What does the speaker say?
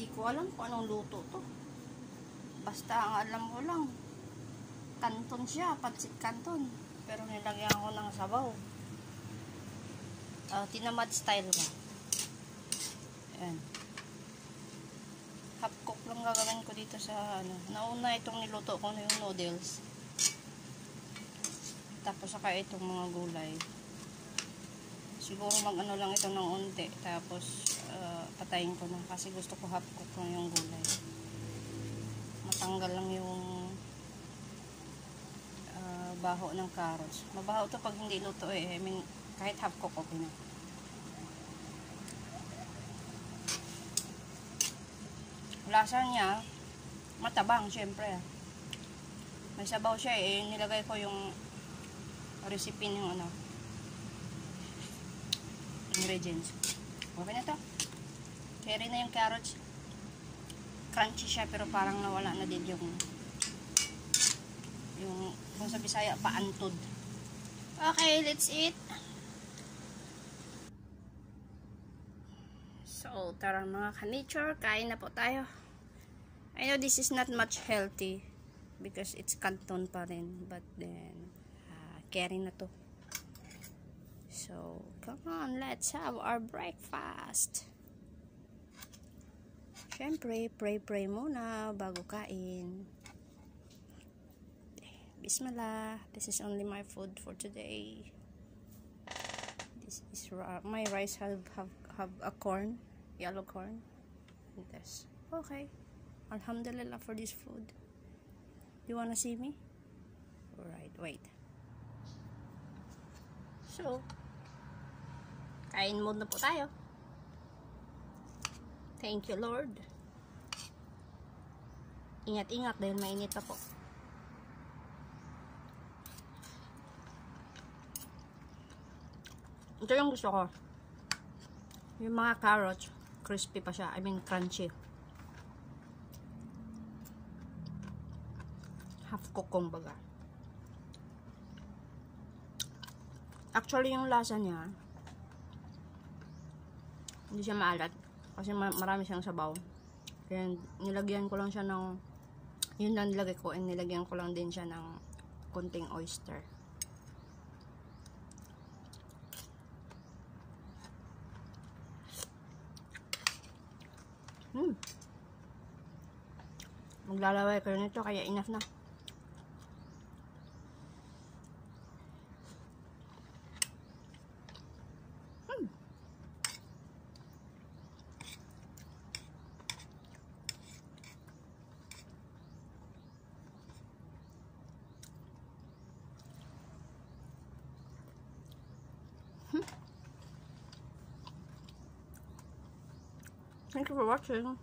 Di ko alam kung anong luto to. Basta ang alam ko lang, kanton siya, pancit canton. Pero nilagyan ko ng sabaw. Tinamad style ba? Ayan. Half cook lang gagawin ko dito sa ano. Nauna itong niluto ko na yung noodles. Tapos saka itong mga gulay. Siguro mag-ano lang ito ng unti. Tapos patayin ko na kasi gusto ko half cook lang yung gulay. Matanggal lang yung baho ng carrots. Mabaho to pag hindi luto eh. I mean, kahit half cook okay na. Lasa niya matabang syempre. May sabaw siya eh. Nilagay ko yung recipe ng ano, ingredients. Okay na to. Carry na yung carrots. Crunchy siya pero parang nawala na din yung kung sa Bisaya paantod. Okay, let's eat. So, tara mga ka-nature, kain na po tayo. I know this is not much healthy because it's canton pa rin, but then carry na to. So, come on, let's have our breakfast. Syempre, pray muna bago kain. Bismillah. This is only my food for today. This is my rice have a corn, yellow corn. This. Okay. Alhamdulillah for this food. You wanna see me? Alright, wait. So, kain muna po tayo. Thank you, Lord. Ingat-ingat dahil mainit pa po. Ito yung gusto ko. Yung mga carrots, crispy pa siya. I mean, crunchy. Half cook kong baga. Actually, yung lasa niya, hindi siya maalat. Kasi marami siyang sabaw. Kaya nilagyan ko lang siya ng, yun lang nilagay ko, and nilagyan ko lang din siya ng konting oyster. Maglalaway kayo nito, kaya enough na. Thank you for watching.